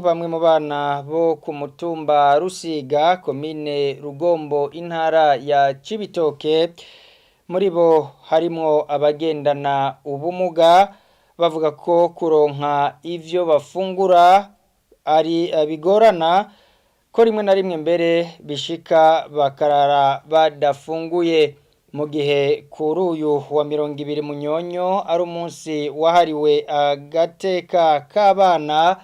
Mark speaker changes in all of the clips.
Speaker 1: Bamwe mu bana bo ku mutumba Rusiga komine Rugombo intara ya Cibitoke muri bo harimwo abagendana ubumuga bavuga ko kuronka ivyo bafungura ari bigorana ko rimwe na rimwe mbere bishika bakarara badafunguye mu gihe kuri uyu wa 20 Munyonyo ari umunsi wahariwe agateka k'abana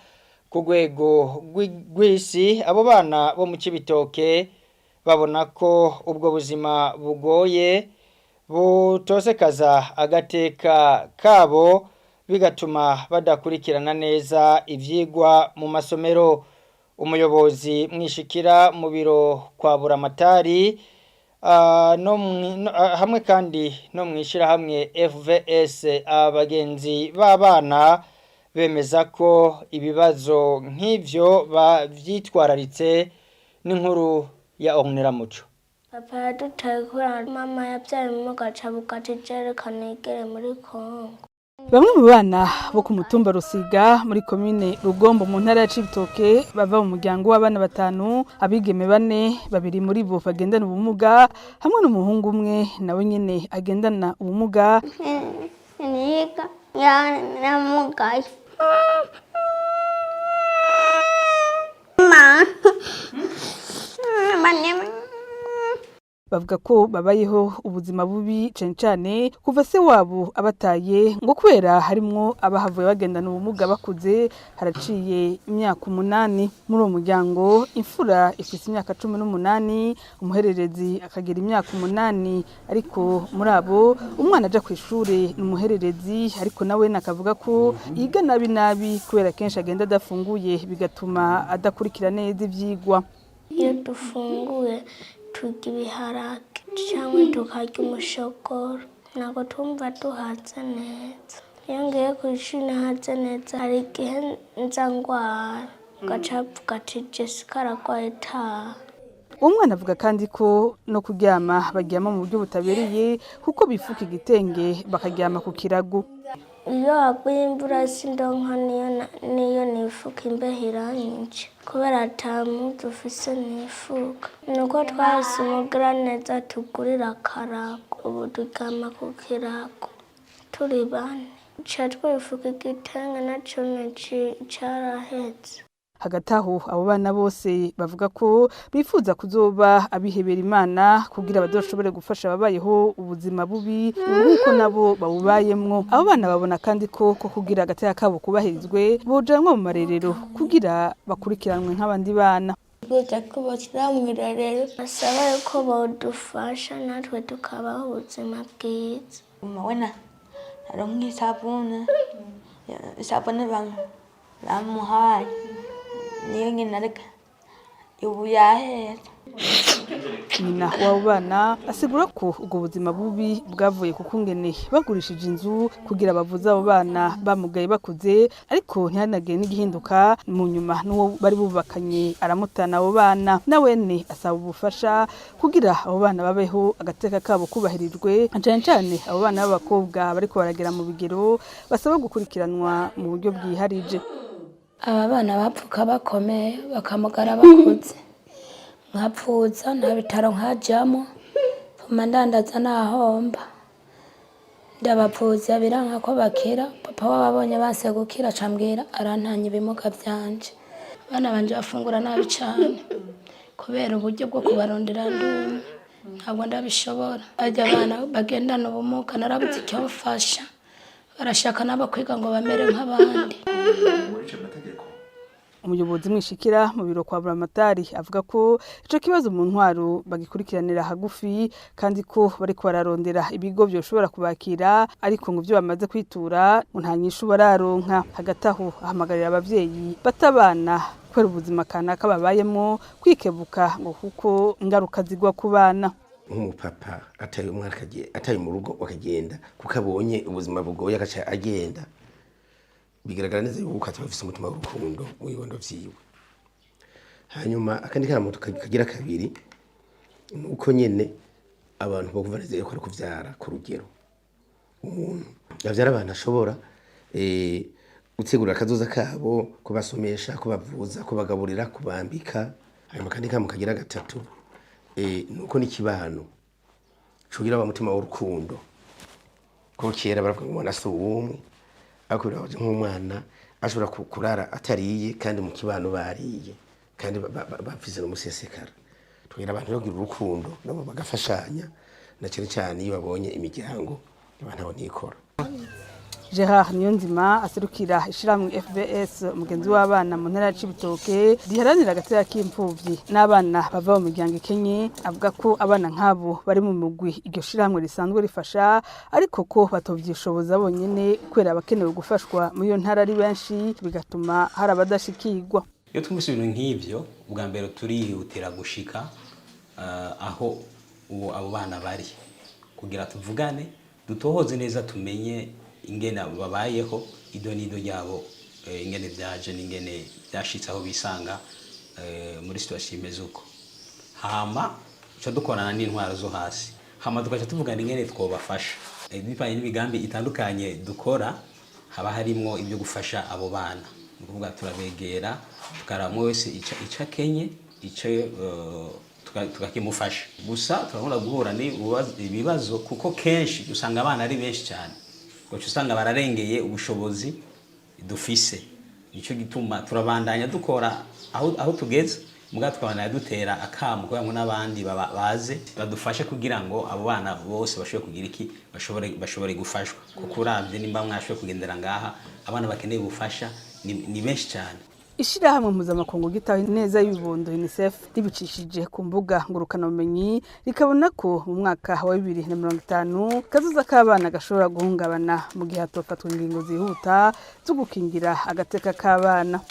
Speaker 1: ku rwego rw'isi. Abo bana bo mu Cibitoke babona ko ubwo buzima bugoye butosekaza agateka kabo bigatuma badakurikirana neza ivyigwa mu masomero. Umuyobozi mwishikira mu biro kwa Buramatari hamwe kandi no mwishira hamwe FVS abagenzi b'abana bemeza ko ibibazo nk'ivyo bavyitwararitse n'inkuru ya Orneramuco.
Speaker 2: Papa yadutaye kubera mama yavyaye mu gacabuka cerekana igere muri Kongo.
Speaker 3: Bamwe mu bana bo ku mutumba Rusiga muri komine Rugombo mu ntara ya Cibitoke bava mu muryango w'abana 5, abigeme 4, babiri muri bo bagendana ubumuga hamwe n'umuhungu umwe nawe nyene agendana ubumuga.
Speaker 2: Niga ya mugaye.
Speaker 3: Bavuga ko babayeho ubuzima bubi cane kuva se wabo abataye ngo kubera harimwo abahavuye bagendana ubumuga bakuze haraciye imyaka 8. Muri uwo muryango imfura ifise imyaka 18, umuhererezi akagira imyaka 8, ariko muri abo umwana aja kw'ishure n'umuhererezi ariko nawe nakavuga ko yiga nabi kubera kenshi agenda adafunguye bigatuma adakurikira neza ivyigwa.
Speaker 2: Iyo dufunguye turya ibiharage cyangwa tukarya umushogoro ntabwo twumva duhaze neza. Iyo ngiye kw'ishuri ntahaze neza hari igihe nza ngwara gacavuga ati Jessica aragwaye taha.
Speaker 3: Umwana avuga kandi ko no kuryama baryama mu buryo butabereye kuko bifuka igitenge bakaryama ku kirago.
Speaker 2: Iyo haguye imvura sindonka niyo nifuka imbeho iranyinshi kubera ata mpuzu ufise nifuka. Nuko twahise umugiraneza tugurira akarago ubu turyama ku kirago turi 4 ca twifuka igitenge naco carahetse.
Speaker 3: Hagati aho abo bana bose bavuga ko bifuza kuzoba abihebera Imana kugira badoshobore gufasha ababayeho ubuzima bubi nk'uko nabo bawubayemwo. Abo bana babona kandi ko kugira agateka kabo kubahirizwe bojanwa mu marerero kugira bakurikiranwe nk'abandi bana.
Speaker 2: Kuja kubashira mu marerero basaba ko bodufasha natwe tukabaho ubuzima bwiza.
Speaker 4: Umwana aronka isabune bamuhaye niyo nyine areka ubu yahera.
Speaker 3: Nyina w'abo bana asigura ko ubwo buzima bubi bwavuye ku kungene bagurishije inzu kugira bavuze abo bana bamugaye bakuze, ariko ntihanagire n'igihinduka mu nyuma n'uwo bari bubakanye aramutana abo bana. Nawene asaba ubufasha kugira abo bana babeho agateka kabo kubahirijwe, cane abo bana b'abakobwa bariko baragera mu bigero basaba gukurikiranwa mu buryo bwiharije.
Speaker 5: Aba bana bapfuka bakomeye bakamugara bakuze nkapfuza nta bitaro nkajamo puma ndandaza nahomba ndabapfuza biranka ko bakira. Papa wababonye banse gukira cambwira arantanye ibimuga vyanje. Bana banje bafungura nabi cane kubera uburyo bwo kubarondera ndumwe ntabwo ndabishobora. Ajya abana bagendana ubumuga narabuze icyo mfasha barashaka nabo kwiga ngo bamere nk'abandi.
Speaker 3: Umuyobozi mwishikira mu biro kwa Buramatari avuga ko ico kibazo mu ntwaro bagikurikiranira hagufi kandi ko bariko bararondera ibigo byoshobora kubakira, ariko ngo byo bamaze kwitura nta nyishu bararonka. Hagati aho ahamagarira abavyeyi batabana kwera ubuzima kanaka babayemo kwikebuka ngo kuko ingaruka zigwa ku bana.
Speaker 6: Umupapa ataye umwana ataye mu rugo wakagenda kuko abonye ubuzima bugoye agaca agenda, bigaragara neza yuko atafise umutima w'urukundo mu bibondo vyiwe. Hanyuma akandi karamuto kagira kabiri nuko nyene abantu bakuvaneze ko ari kuvyara ku rugero. Umuntu yavyara abantu ashobora gutegura akazoza kabo, kubasomesha, kubavuza, kubagaburira, kubambika. Hanyuma kandi kamukagira gatatu nuko n'ikibano cugira wa mutima w'urukundo ko kera baravuga ngo umwana si uwumwe, ariko birabaje nk'umwana ashobora kurara atariye kandi mu kibano bariye kandi bafize no musesekara. Tugira abantu bagira urukundo nabo bagafashanya na cyane cyane iyo babonye imiryango abantu abonikora.
Speaker 3: Gerard Niyonzima aserukira ishiramwe FBS umugenzi w'abana mu ntara ya Cibitoke riharanira agateka k'imfuvyi n'abana bava mu miryango ikenye, avuga ko abana nk'abo bari mu mugwi iryo shiramwe risanzwe rifasha, ariko ko batovyishoboza bonyene kwera abakenewe gufashwa mu iyo ntara ari benshi, bigatuma hari abadashikirwa.
Speaker 7: Iyo twumvise ibintu nk'ivyo, ubwa mbere turihutira gushika aho abo bana bari kugira tuvugane, dutohoze neza, tumenye ingene babayeho, idonido ryabo ingene byaje n'ingene byashitse aho bisanga muri situation imeze uko. Hama cyo dukorana n'intwaro zo hasi, hama tugaca tuvugana ingene twobafasha bipanye n'imigambi itandukanye dukora. Haba harimo ibyo gufasha abo bana, nukuvuga turabegera tukaramwe wese ica kenye ice tukakimufasha. Gusa turabona guhura ibibazo kuko kenshi usanga abana ari benshi cyane, kuko usanga bararengeye ubushobozi dufise. Nico gituma turabandanya dukora aho tugeze, muga tukabandanya dutera akamu kugira ngo n'abandi baze badufashe kugira ngo abo bana bose bashobore kugira iki, bashobore gufashwa. Kuko uravye nimba mwashoboye kugendera ngaha, abana bakeneye ubufasha ni benshi cyane.
Speaker 3: Ishirahamwe mpuzamakungu gitaho neza y'ibibondo UNICEF ribicishije ku mbuga ngurukanabumenyi rikabona ko mu mwaka wa 2050 kazoza k'abana gashobora guhungabana mu gihe hatofatwa ingingo zihuta zo gukingira agateka k'abana.